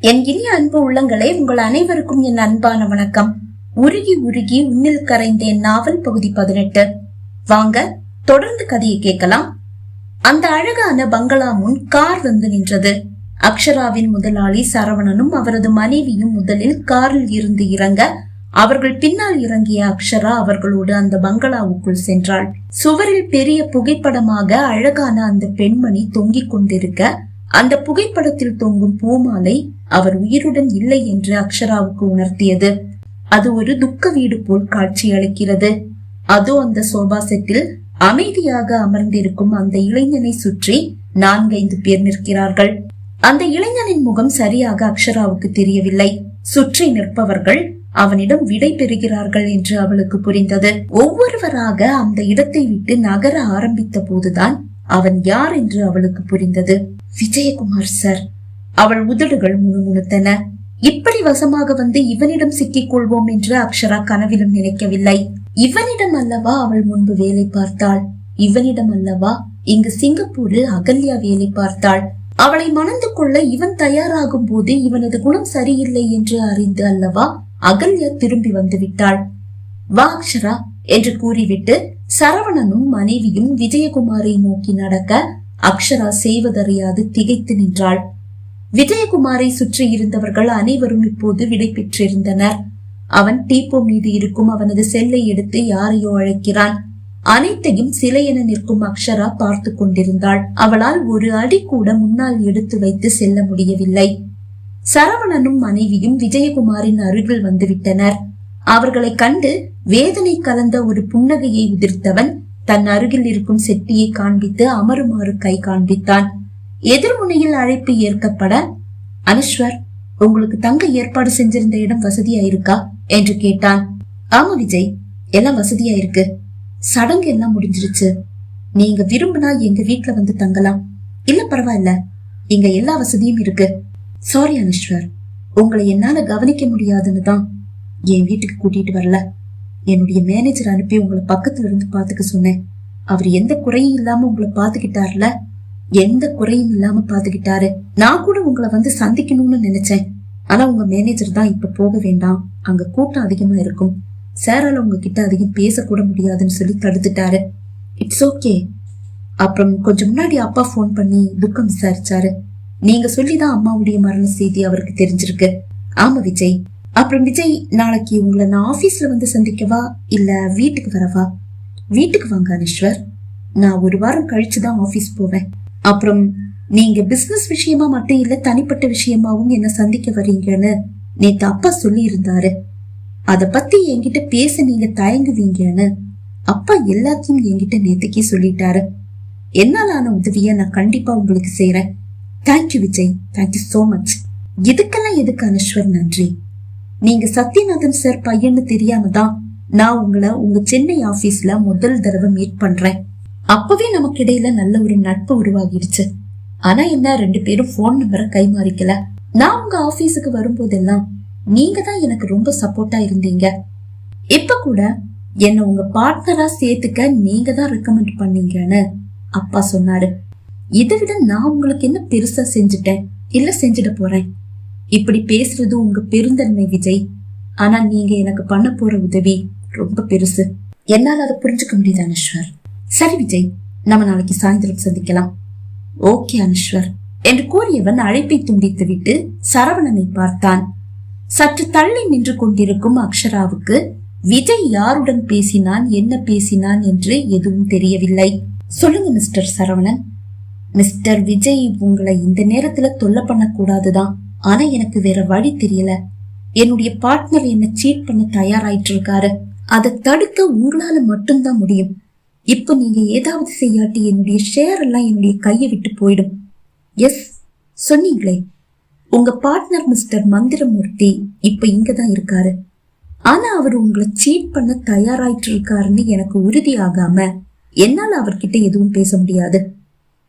என் இனிய அன்பு உள்ளங்களே, உங்கள் அனைவருக்கும் என் அன்பான வணக்கம். உருகி உருகி உன்னில் கரைந்தேன் நாவல் பகுதி 18. வாங்க தொடர்ந்து கதையை கேட்கலாம். அந்த அழகான பங்களா முன் கார் வந்து நின்றது. அக்ஷராவின் முதலாளி சரவணனும் அவரது மனைவியும் முதலில் காரில் இருந்து இறங்க, அவர்கள் பின்னால் இறங்கிய அக்ஷரா அவர்களோடு அந்த பங்களாவுக்குள் சென்றாள். சுவரில் பெரிய புகைப்படமாக அழகான அந்த பெண்மணி தொங்கிக் கொண்டிருக்க, அந்த புகைப்படத்தில் தொங்கும் பூமாலை அவர் உயிருடன் இல்லை என்று அக்ஷராவுக்கு உணர்த்தியது. அது ஒரு துக்க வீடு போல் காட்சி அளிக்கிறது. அதோ அந்த சோபா செட்டில் அமைதியாக அமர்ந்திருக்கும் அந்த இளைஞனை சுற்றி 4-5 பேர் நிற்கிறார்கள். அந்த இளைஞனின் முகம் சரியாக அக்ஷராவுக்கு தெரியவில்லை. சுற்றி நிற்பவர்கள் அவனிடம் விடை பெறுகிறார்கள் என்று அவளுக்கு புரிந்தது. ஒவ்வொருவராக அந்த இடத்தை விட்டு நகர ஆரம்பித்த போதுதான் அவன் யார் என்று அவளுக்கு புரிந்தது. விஜயகுமார் சார். அவள் உதடுகள் முணுமுணுத்தன. இப்படி வசமாக வந்து இவனிடம் சிக்கிக் கொள்வோம் என்று அக்ஷரா கனவிலும் நினைக்கவில்லை. இவனிடம் அல்லவா அவள் முன்பு வேலை பார்த்தாள். இவனிடம் அல்லவா இங்கு சிங்கப்பூரில் அகல்யா வேலை பார்த்தாள். அவளை மணந்து கொள்ள இவன் தயாராகும் போது இவனது குணம் சரியில்லை என்று அறிந்து அல்லவா அகல்யா திரும்பி வந்து விட்டாள். வா அக்ஷரா என்று கூறிவிட்டு சரவணனும் மனைவியும் விஜயகுமாரை நோக்கி நடக்க, அக்ஷரா செய்வதறியாது திகைத்து நின்றாள். விஜயகுமாரை சுற்றி இருந்தவர்கள் அனைவரும் இப்போது விடை பெற்றிருந்தனர். அவன் டீப்போ மீது இருக்கும் அவனது செல்லை எடுத்து யாரையோ அழைக்கிறான். அனைத்தையும் சிலையென நிற்கும் அக்ஷரா பார்த்து கொண்டிருந்தாள். அவளால் ஒரு அடி கூட முன்னால் எடுத்து வைத்து செல்ல முடியவில்லை. சரவணனும் மனைவியும் விஜயகுமாரின் அருகில் வந்துவிட்டனர். அவர்களை கண்டு வேதனை கலந்த ஒரு புன்னகையை உதிர்த்தவன் தன் அருகில் இருக்கும் செட்டியை காண்பித்து அமருமாறு கை காண்பித்தான். எதிர்முனையில் அழைப்பு ஏற்கப்பட, அனுஷ்வர், உங்களுக்கு தங்க ஏற்பாடு செஞ்சிருந்த இடம் வசதியா இருக்கா என்று கேட்டான். ஆமா விஜய், எல்லாம் வசதியா இருக்கு. சடங்கு எல்லாம் முடிஞ்சிருச்சு. நீங்க விரும்பினா எங்க வீட்டுல வந்து தங்கலாம். இல்ல பரவாயில்ல, இங்க எல்லா வசதியும் இருக்கு. சாரி அனுஷ்வர், உங்களை என்னால கவனிக்க முடியாதுன்னு தான் என் வீட்டுக்கு கூட்டிட்டு வரல. என்னுடைய மேனேஜர் அனுப்பி உங்களை பக்கத்துல இருந்து பாத்துக்க சொன்னேன். அவர் எந்த குறையும் இல்லாம உங்களை பாத்துக்கிட்டாருல, எந்த குறையும் இல்லாம பாத்துக்கிட்டாரு. நான் கூட உங்களை வந்து சந்திக்கணும்னு நினைச்சேன். ஆனா உங்க மேனேஜர் தான் இப்ப போக வேண்டாம், அங்க கூட்டம் அதிகமா இருக்கும், சாரால உங்ககிட்ட அதிகம் பேசக்கூட முடியாதுன்னு சொல்லி தடுத்துட்டாரு. It's okay. அப்புறம் கொஞ்சம் முன்னாடி அப்பா போன் பண்ணி துக்கம் விசாரிச்சாரு. நீங்க சொல்லிதான் அம்மாவுடைய மரண செய்தி அவருக்கு தெரிஞ்சிருக்கு. ஆமா விஜய். அப்புறம் விஜய், நாளைக்கு உங்களை நான் ஆபீஸ்ல வந்து சந்திக்கவா இல்ல வீட்டுக்கு வரவா? வீட்டுக்கு வாங்க அனுஷ்வர், நான் ஒரு வாரம் கழிச்சுதான் ஆபீஸ் போவேன். அப்புறம் நீங்க பிசினஸ் விஷயமா மட்டும் இல்ல, தனிப்பட்ட விஷயமாவும் என்ன சந்திக்க வரீங்கன்னு நேத்து அப்பா சொல்லி இருந்தாரு. அத பத்தி என்கிட்ட பேச நீங்க தயங்குவீங்கன்னு அப்பா எல்லாத்தையும் என்கிட்ட நேத்துக்கே சொல்லிட்டாரு. என்னாலான உதவிய நான் கண்டிப்பா உங்களுக்கு செய்யறேன். Thank you Vijay, thank you so much. இதுக்கெல்லாம் எதுக்கு அனுஷ்வர் நன்றி. நீங்க சத்யநாதன் சார் பையன்னு தெரியாம தான் நான் உங்களை உங்க சென்னை ஆபீஸ்ல முதல் தடவை மீட் பண்றேன். அப்பவே நமக்கு இடையில நல்ல ஒரு நட்பு உருவாகிடுச்சு. ஆனா என்ன, 2 பேரும் போன் நம்பரை கைமாறிக்கல. நான் உங்க ஆபீஸுக்கு வரும்போதெல்லாம் நீங்க தான் எனக்கு ரொம்ப சப்போர்ட்டா இருந்தீங்க. இப்ப கூட என்ன உங்க பார்ட்னரா சேர்த்துக்க நீங்க தான் ரெக்கமெண்ட் பண்ணீங்கன்னு அப்பா சொன்னாரு. இதை விட நான் உங்களுக்கு என்ன பெருசா செஞ்சுட்டேன் இல்ல செஞ்சிட போறேன்? இப்படி பேசுறது உங்க பெருந்தன்மை விஜய். ஆனா நீங்க எனக்கு பண்ண போற உதவி ரொம்ப பெருசு. என்னால அதை புரிஞ்சுக்க முடியுது அனுஷ்வர். சரி விஜய், நம்ம நாளைக்கு சாயந்தரம் சந்திக்கலாம். ஓகே அனுஷ்வர் என்று கூறியவன் அழைப்பை துண்டித்து விட்டு சரவணனை பார்த்தான். சற்று தள்ளி நின்று கொண்டிருக்கும் அக்ஷராவுக்கு விஜய் யாருடன் பேசினான், என்ன பேசினான் என்று எதுவும் தெரியவில்லை. சொல்லுங்க மிஸ்டர் சரவணன். மிஸ்டர் விஜய், உங்களை இந்த நேரத்துல தொல்லை பண்ண கூடாதுதான். ஆனா எனக்கு வேற வழி தெரியல. என்னுடைய பார்ட்னர் என்ன சீட் பண்ண தயாராயிட்டு இருக்காரு. அதை தடுக்க உங்களால மட்டும்தான் முடியும். இப்ப நீங்க ஏதாவது செய்யாட்டி என்னுடைய ஷேர் எல்லாம் என்னுடைய கையை விட்டு போயிடும். எஸ், சொன்னீங்களே, உங்க பார்ட்னர் மிஸ்டர் மந்திரமூர்த்தி இப்ப இங்கதான் இருக்காரு. ஆனா அவர் உங்களை சீட் பண்ண தயாராயிட்டு இருக்காருன்னு எனக்கு உறுதியாகாம என்னால அவர்கிட்ட எதுவும் பேச முடியாது.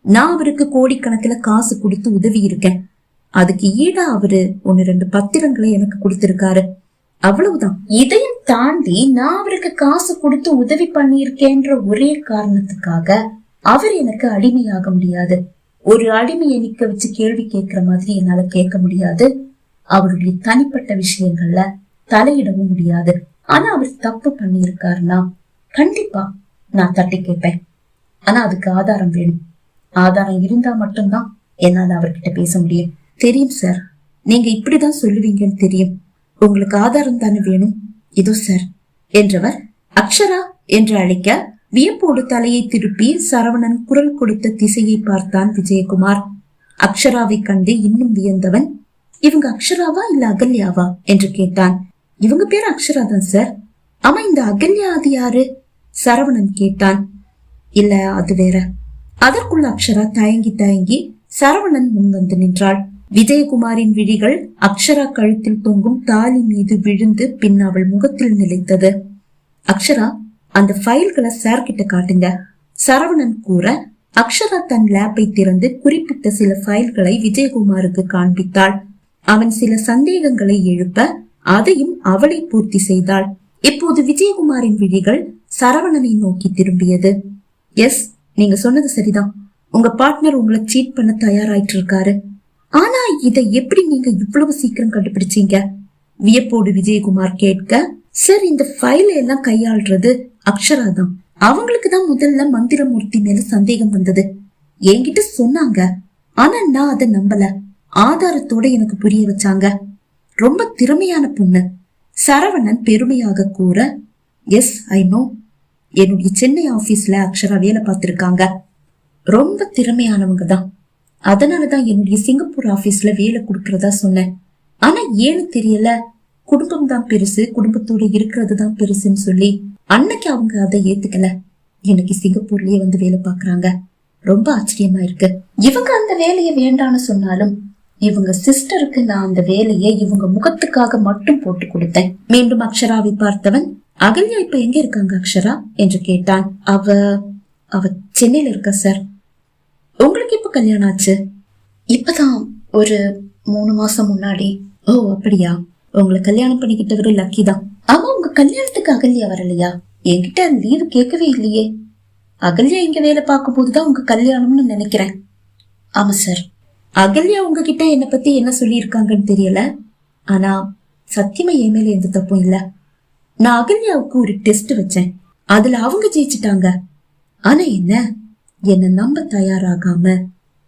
நான் அவருக்கு கோடிக்கணக்கில் காசு கொடுத்து உதவி இருக்கேன். அதுக்கு ஈடா அவரு 1-2 பத்திரங்களை எனக்கு கொடுத்திருக்காரு. அவ்வளவுதான். இதையும் தாண்டி நான் அவருக்கு காசு கொடுத்து உதவி பண்ணியிருக்கேன்ற ஒரே காரணத்துக்காக அவர் எனக்கு அடிமையாக முடியாது. ஒரு அடிமையை நிக்க வச்சு கேள்வி கேட்கிற மாதிரி என்னால கேட்க முடியாது. அவருடைய தனிப்பட்ட விஷயங்கள்ல தலையிடவும் முடியாது. ஆனா அவர் தப்பு பண்ணி இருக்காருன்னா கண்டிப்பா நான் தட்டி கேட்பேன். ஆனா அதுக்கு ஆதாரம் வேணும். ஆதாரம் இருந்தா மட்டும்தான் என்னால அவர்கிட்ட பேச முடியும். தெரியும் சார், நீங்க இப்படிதான் சொல்லுவீங்கன்னு தெரியும். உங்களுக்கு ஆதாரம் தானே வேணும். இதோ சார் என்றவர் அக்ஷரா என்று அழைக்க வியப்போடு தலையை திருப்பி சரவணன் குரல் கொடுத்த திசையை பார்த்தான் விஜயகுமார். அக்ஷராவை கண்டு இன்னும் வியந்தவன், இவங்க அக்ஷராவா இல்ல அகல்யாவா என்று கேட்டான். இவங்க பேர் அக்ஷரா தான் சார். ஆமா, இந்த அகல்யா அது யாரு? சரவணன் கேட்டான். இல்ல, அது வேற. அதற்குள்ள அக்ஷரா தயங்கி தயங்கி சரவணன் முன் வந்து நின்றாள். விஜயகுமாரின் விழிகள் அக்ஷரா கழுத்தில் தொங்கும் தாலி மீது விழுந்து பின் அவள் முகத்தில் நிலைத்தது. அக்ஷரா, அந்த ஃபைல்களை சார் கிட்ட காட்டுங்க. சரவணன் கூற அக்ஷரா தன் லேப்பை திறந்து குறிப்பிட்ட சில ஃபைல்களை விஜயகுமாருக்கு காண்பித்தாள். அவன் சில சந்தேகங்களை எழுப்ப அதையும் அவளை பூர்த்தி செய்தாள். இப்போது விஜயகுமாரின் விழிகள் சரவணனை நோக்கி திரும்பியது. எஸ், நீங்க சொன்னது சரிதான். உங்க பார்ட்னர் உங்களை சீட் பண்ண தயாராயிட்டு இருக்காரு. ஆனா இதை எப்படி நீங்க இவ்வளவு சீக்கிரம் கண்டுபிடிச்சீங்க? வியப்போடு விஜயகுமார் கேட்க, சார், இந்த ஃபைல எல்லாம் கையாள்றது அக்ஷரா தான். அவங்களுக்கு தான் முதல்ல மந்திரமூர்த்தி மேல சந்தேகம் வந்தது. என்கிட்ட சொன்னாங்க. ஆனா நான் அதை நம்பல. ஆதாரத்தோட எனக்கு புரிய வச்சாங்க. ரொம்ப திறமையான பொண்ணு, சரவணன் பெருமையாக கூற, எஸ் ஐ நோ. என்னுடைய சென்னை ஆபீஸ்ல அக்ஷரா வேலை பார்த்திருக்காங்க. ரொம்ப திறமையானவங்க தான். அதனாலதான் என்னுடைய சிங்கப்பூர் ஆபீஸ்ல வேலை கொடுக்கறதா சொன்னேன். ஆனா ஏன்னு தெரியல, குடும்பம் தான் பெருசு, குடும்பத்தோட இருக்கிறது தான் பெருசுன்னு சொல்லி அன்னைக்கு அவங்க அதை ஏத்துக்கல. எனக்கு சிங்கப்பூர்லயே வந்து வேலை பாக்குறாங்க. ரொம்ப ஆச்சரியமா இருக்கு. இவங்க அந்த வேலையை வேண்டான்னு சொன்னாலும் இவங்க சிஸ்டருக்கு நான் அந்த வேலையை இவங்க முகத்துக்காக மட்டும் போட்டு கொடுத்தேன். மீண்டும் அக்ஷராவை பார்த்தவன், அகல்யா இப்ப எங்க இருக்காங்க அக்ஷரா என்று கேட்டான். அவ சென்னையில இருக்கா சார். உங்களுக்கு இப்ப கல்யாணம் ஆச்சு? இப்பதான் ஒரு 3 மாசம் முன்னாடி. ஓ அப்படியா? உங்களை கல்யாணம் பண்ணிக்கிட்டவரு லக்கி தான். ஆமா, உங்க கல்யாணத்துக்கு அகல்யா வரலையா? என்கிட்ட லீவு கேட்கவே இல்லையே. அகல்யா இங்க வேலை பார்க்கும் போதுதான் உங்க கல்யாணம்னு நினைக்கிறேன். ஆமா சார். அகல்யா உங்ககிட்ட என்ன பத்தி என்ன சொல்லி இருக்காங்கன்னு தெரியல. ஆனா சத்தியமா என் மேல எந்த தப்பும் இல்ல. நான் அகல்யாவுக்கு ஒரு டெஸ்ட் வச்சேன். அதுல அவங்க ஜெயிச்சிட்டாங்க. ஆனா என்ன நம்ப தயாராகாம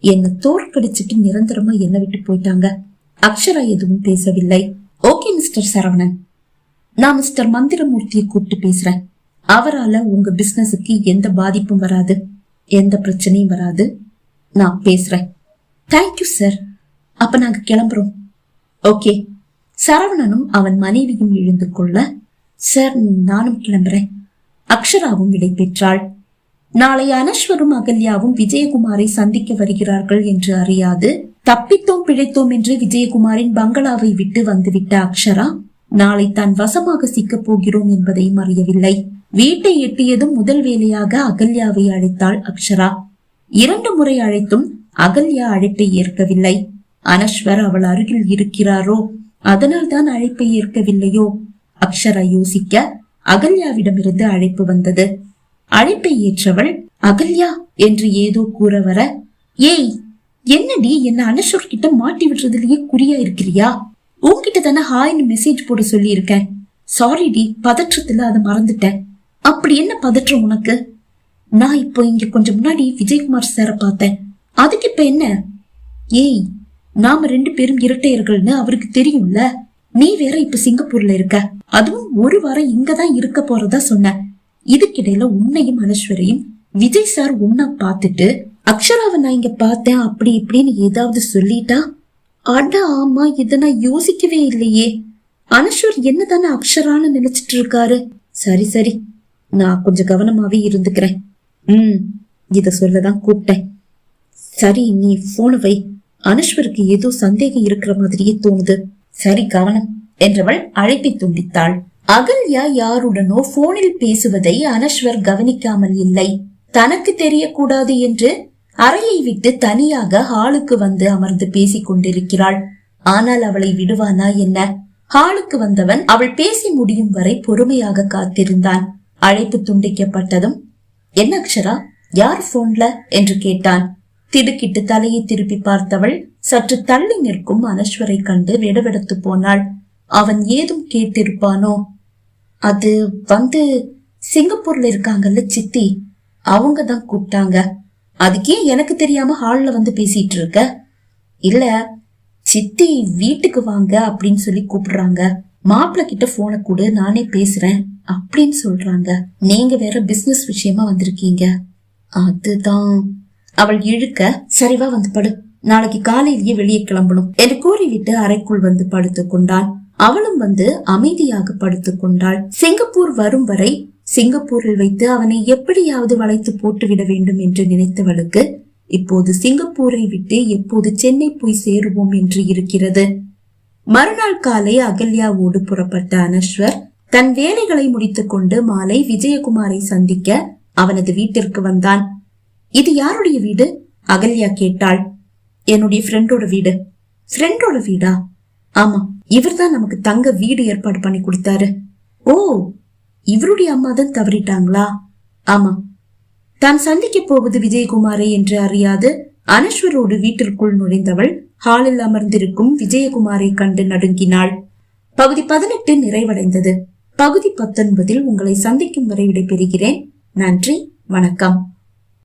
என்ன தோற்கடிச்சிட்டு நிரந்தரமா என்ன விட்டு போயிட்டாங்க. அக்ஷரா எதுவும் பேசவில்லை. ஓகே மிஸ்டர் சரவணன், நான் மிஸ்டர் மந்திரமூர்த்தியை கூப்பிட்டு பேசுறேன். அவரால உங்க பிசினஸுக்கு எந்த பாதிப்பும் வராது, எந்த பிரச்சனையும் வராது. நான் பேசுறேன். Thank you sir. அப்ப நாங்க கிளம்புறோம். ஓகே. சரவணனும் அவன் மனைவியும் எழுந்து கொள்ள, சார் நானும் கிளம்புறேன். அக்ஷராவும் விடை பெற்றாள். நாளை அனஸ்வரும் அகல்யாவும் விஜயகுமாரை சந்திக்க வருகிறார்கள் என்று அறியாது தப்பித்தோம் பிழைத்தோம் என்று விஜயகுமாரின் பங்களாவை விட்டு வந்துவிட்ட அக்ஷரா நாளை தான் வசமாக சிக்கப் போகிறோம் என்பதையும் அறியவில்லை. வீட்டை எட்டியதும் முதல் வேலையாக அகல்யாவை அழைத்தாள் அக்ஷரா. 2 முறை அழைத்தும் அகல்யா அழைப்பை ஏற்கவில்லை. அனஸ்வர் அவள் அருகில் இருக்கிறாரோ அதனால் தான் அழைப்பை ஏற்கவில்லையோ? அக்ஷரா யோசிக்க அகல்யாவிடமிருந்து அழைப்பு வந்தது. அழைப்பை ஏற்றவள் அகல்யா என்று ஏதோ கூற வர, ஏய் என்னடி, என்ன அனஸ்வர் கிட்ட மாட்டி விடுறதுலயே குறியா இருக்கிறியா? உன்கிட்ட தானே ஹாய்னு மெசேஜ் போட சொல்லி இருக்கேன். சாரி டி, பதற்றத்துல அதை மறந்துட்டேன். அப்படி என்ன பதற்றம் உனக்கு? நான் இப்போ இங்க கொஞ்சம் முன்னாடி விஜயகுமார் சார பார்த்தேன். அதுக்கு இப்ப என்ன? ஏய், நாம 2 பேரும் இரட்டையர்கள்னு அவருக்கு தெரியும்ல. நீ வேற இப்ப சிங்கப்பூர்ல இருக்க, அதுவும் 1 வாரம் இங்கதான் இருக்க போறதா சொன்ன. இதுக்கிடையில உன்னையும் அனஸ்வரையும் விஜய் சார் உன்ன பாத்துட்டு அக்ஷராவை நான் இங்க பார்த்தேன் அப்படி இப்படின்னு ஏதாவது சொல்லிட்டா? அட ஆமா, இத நான் யோசிக்கவே இல்லையே. அனஸ்வர் என்னதானே அக்ஷரான்னு நினைச்சிட்டு இருக்காரு. சரி சரி, நான் கொஞ்சம் கவனமாவே இருந்துக்கிறேன். இத சொல்லதான் கூப்பிட்டேன். சரி, நீ போன வை. அனஸ்வருக்கு ஏதோ சந்தேகம் இருக்கிற மாதிரியே தோணுது. சரி, கவனம் என்றவள் அழைப்பை துண்டித்தாள். அகல்யா யாருடனோ போனில் பேசுவதை அனஸ்வர் கவனிக்காமல் இல்லை. தனக்கு தெரியக்கூடாது என்று அறையை விட்டு தனியாக ஹாலுக்கு வந்து அமர்ந்து பேசிக் கொண்டிருக்கிறாள். ஆனால் அவளை விடுவானா என்ன? ஹாலுக்கு வந்தவன் அவள் பேசி முடியும் வரை பொறுமையாக காத்திருந்தான். அழைப்பு துண்டிக்கப்பட்டதும், என்ன அக்ஷரா, யார் போன்ல என்று கேட்டான். திடுக்கிட்டு தலையை திருப்பி பார்த்தவள் சற்று தள்ளி நிற்கும் அனஸ்வரை கண்டு வெடவெடுத்து போனாள். அவன் ஏதும் கேட்டிருப்பானோ? அது சிங்கப்பூர்ல இருக்காங்கல்ல சித்தி, அவங்கதான் கூப்பிட்டாங்க. அதுக்கே எனக்கு தெரியாம ஹால்ல பேசிட்டு இருக்க? இல்ல சித்தி வீட்டுக்கு வாங்க அப்படின்னு சொல்லி கூப்பிடுறாங்க. மாப்பிள்ள கிட்ட போனை கொடு, நானே பேசுறேன் அப்படின்னு சொல்றாங்க. நீங்க வேற பிசினஸ் விஷயமா வந்திருக்கீங்க. அதுதான். அவள் இழுக்க, சரிவா படு, நாளைக்கு காலையிலேயே வெளியே கிளம்பணும் என்று கூறிவிட்டு அறைக்குள் படுத்துக் கொண்டான். அவளும் அமைதியாக படுத்துக் கொண்டாள். சிங்கப்பூர் வரும் வரை சிங்கப்பூரில் வைத்து அவனை எப்படியாவது வளைத்து போட்டுவிட வேண்டும் என்று நினைத்தவளுக்கு இப்போது சிங்கப்பூரை விட்டு எப்போது சென்னை போய் சேருவோம் என்று இருக்கிறது. மறுநாள் காலை அகல்யாவோடு புறப்பட்ட அனஸ்வர் தன் வேலைகளை முடித்துக் கொண்டு மாலை விஜயகுமாரை சந்திக்க அவனது வீட்டிற்கு வந்தான். இது யாருடைய வீடு? அகல்யா கேட்டாள். என்னுடைய ஃப்ரெண்டோட வீடு. ஃப்ரெண்டோட வீடா? ஆமா, இவர்தான் நமக்கு தங்க வீடு ஏற்பாடு பண்ணி கொடுத்தாரு. ஓ, இவருடைய அம்மா தான் தவறிட்டாங்களா? ஆமா. தான் சந்திக்க போவது விஜயகுமாரை என்று அறியாது அனஸ்வரோடு வீட்டிற்குள் நுழைந்தவள் ஹாலில் அமர்ந்திருக்கும் விஜயகுமாரை கண்டு நடுங்கினாள். பகுதி 18 நிறைவடைந்தது. பகுதி 19 உங்களை சந்திக்கும் வரை விடைபெறுகிறேன். நன்றி, வணக்கம்.